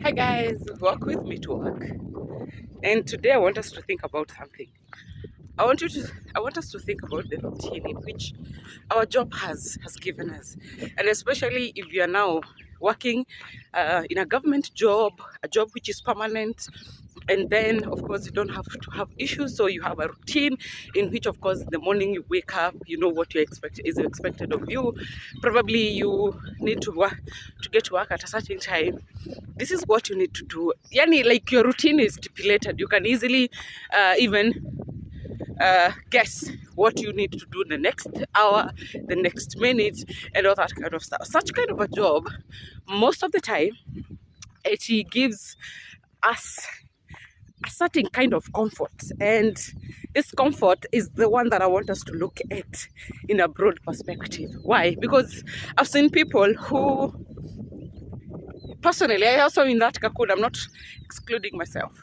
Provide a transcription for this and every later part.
Hi guys, walk with me to work. And today I want us to think about something. I want us to think about the routine in which our job has given us. And especially if you are now working in a government job, a job which is permanent, and then of course you don't have to have issues, so you have a routine in which of course the morning you wake up, you know what you expect is expected of you. Probably you need to work to get to work at a certain time. This is what you need to do. Yani, like your routine is stipulated. You can easily even guess what you need to do the next hour, the next minute, and all that kind of stuff. Such kind of a job, most of the time, it gives us a certain kind of comfort, and this comfort is the one that I want us to look at in a broad perspective. Why? Because I've seen people who, personally, I also in that cocoon, I'm not excluding myself,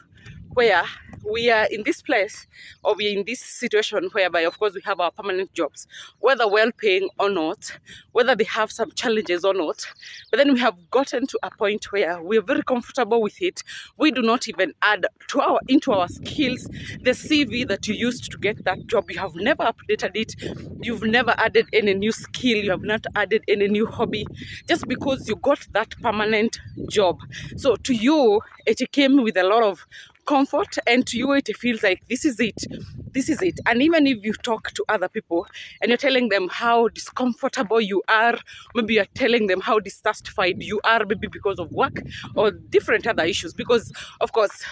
where we are in this place, or we're in this situation whereby of course we have our permanent jobs, whether well paying or not, whether they have some challenges or not, but then we have gotten to a point where we're very comfortable with it. We do not even add to into our skills the CV that you used to get that job. You have never updated it, you've never added any new skill, you have not added any new hobby, just because you got that permanent job. So to you it came with a lot of comfort, and to you it feels like this is it. And even if you talk to other people and you're telling them how discomfortable you are, maybe you're telling them how dissatisfied you are, maybe because of work or different other issues, because of course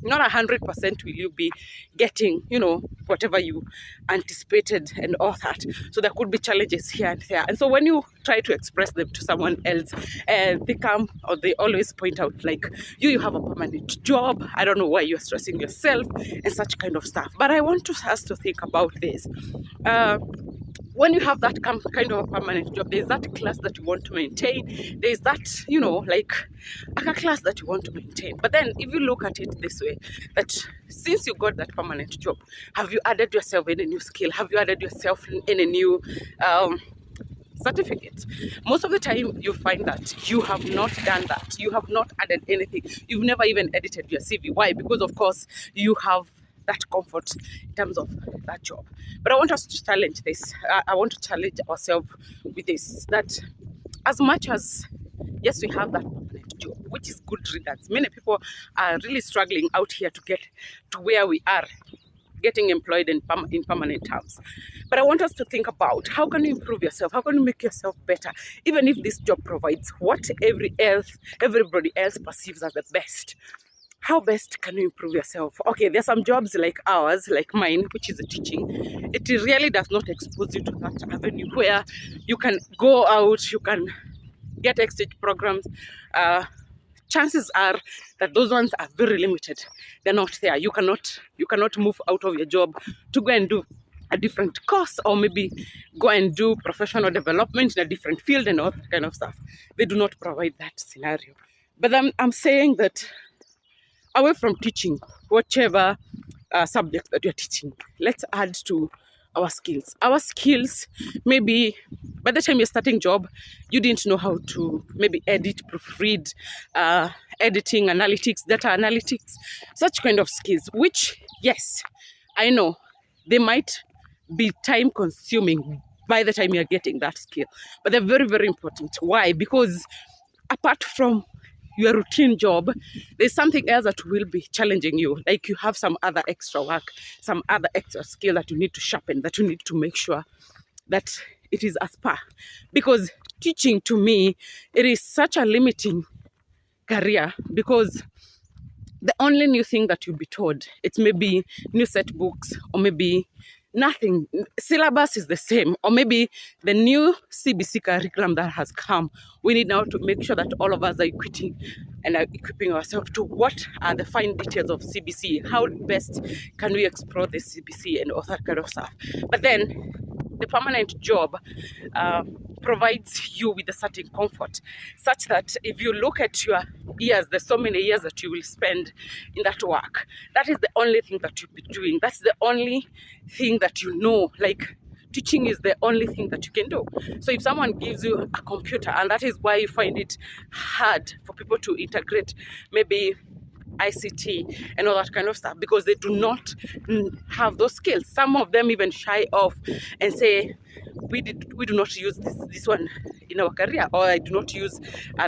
not 100% will you be getting, whatever you anticipated and all that. So there could be challenges here and there. And so when you try to express them to someone else, they come, or they always point out like, you have a permanent job, I don't know why you're stressing yourself, and such kind of stuff. But I want us to think about this. When you have that kind of a permanent job, there's that class that you want to maintain. There's that, like a class that you want to maintain. But then if you look at it this way, that since you got that permanent job, have you added yourself in a new skill? Have you added yourself in a new certificate? Most of the time you find that you have not done that. You have not added anything. You've never even edited your CV. Why? Because of course you have that comfort in terms of that job. But I want us to challenge this. I want to challenge ourselves with this, that as much as, yes, we have that permanent job, which is good riddance. Many people are really struggling out here to get to where we are, getting employed in permanent terms. But I want us to think about how can you improve yourself? How can you make yourself better? Even if this job provides what everybody else perceives as the best, how best can you improve yourself? Okay, there's some jobs like ours, like mine, which is teaching. It really does not expose you to that avenue where you can go out, you can get exchange programs. Chances are that those ones are very limited. They're not there. You cannot move out of your job to go and do a different course, or maybe go and do professional development in a different field and all that kind of stuff. They do not provide that scenario. But I'm saying that away from teaching whichever subject that you're teaching, let's add to our skills. Our skills, maybe by the time you're starting job, you didn't know how to maybe edit, proofread, editing, analytics, data analytics, such kind of skills, which, yes, I know they might be time consuming by the time you're getting that skill, but they're very, very important. Why? Because apart from your routine job, there's something else that will be challenging you. Like you have some other extra work, some other extra skill that you need to sharpen, that you need to make sure that it is as par. Because teaching, to me, it is such a limiting career, because the only new thing that you'll be taught, it's maybe new set books, or maybe nothing. Syllabus is the same, or maybe the new CBC curriculum that has come. We need now to make sure that all of us are equipping ourselves to what are the fine details of CBC. How best can we explore the CBC and all that kind of stuff. But then the permanent job provides you with a certain comfort, such that if you look at your years, there's so many years that you will spend in that work. That is the only thing that you'll be doing. That's the only thing that you know. Like, teaching is the only thing that you can do. So if someone gives you a computer, and that is why you find it hard for people to integrate maybe ICT and all that kind of stuff, because they do not have those skills. Some of them even shy off and say, we do not use this one in our career, or I do not use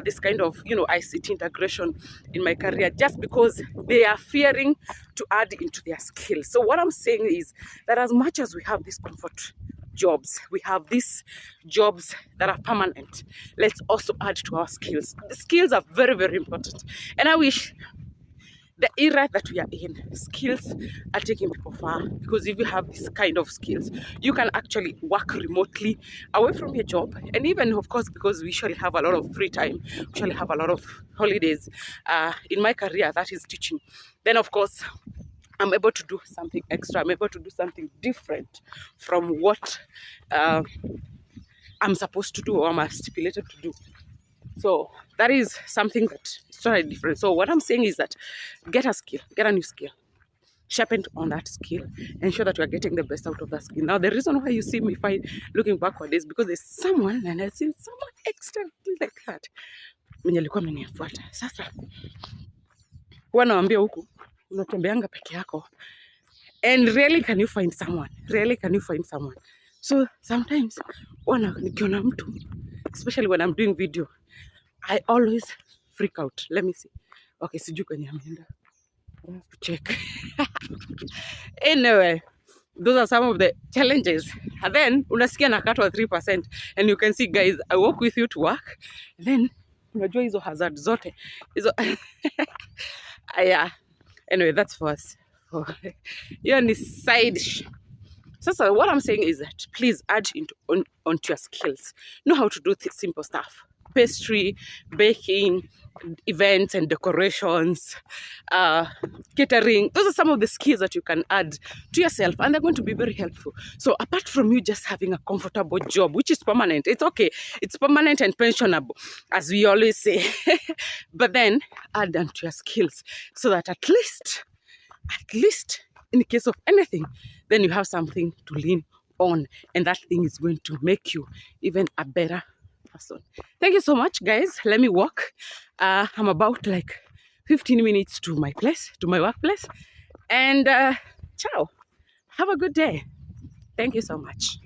this kind of ICT integration in my career, just because they are fearing to add into their skills. So what I'm saying is that as much as we have these comfort jobs, we have these jobs that are permanent, let's also add to our skills. The skills are very, very important, and I wish the era that we are in, skills are taking people far, because if you have this kind of skills, you can actually work remotely away from your job. And even, of course, because we usually have a lot of free time, we usually have a lot of holidays. In my career, that is teaching. Then, of course, I'm able to do something extra. I'm able to do something different from what I'm supposed to do or I'm stipulated to do. So that is something that is totally different. So what I'm saying is that get a skill, get a new skill, sharpen on that skill, ensure that you are getting the best out of that skill. Now, the reason why you see me looking backward is because there's someone, and I've seen someone exactly like that mwenye alikuwa amenifuata. Sasa huwa naambia huku unatembeanga peke yako, and rarely can you find someone, rarely can you find someone. So sometimes nikiona mtu, especially when I'm doing video, I always freak out. Let me see. Okay, sijui kwenye ameenda. I have to check. Anyway, those are some of the challenges. And then unasikia nakatwa 3%, and you can see, guys, I walk with you to work. And then unajua hizo hazard zote hizo yeah. Anyway, that's for us. You're on the side. So what I'm saying is that please add onto your skills. Know how to do simple stuff. Pastry, baking, events and decorations, catering. Those are some of the skills that you can add to yourself, and they're going to be very helpful. So apart from you just having a comfortable job, which is permanent, it's okay. It's permanent and pensionable, as we always say. But then add them to your skills so that at least in the case of anything, then you have something to lean on, and that thing is going to make you even a better person. Thank you so much, guys. Let me walk. I'm about like 15 minutes to my place, to my workplace, and ciao. Have a good day. Thank you so much.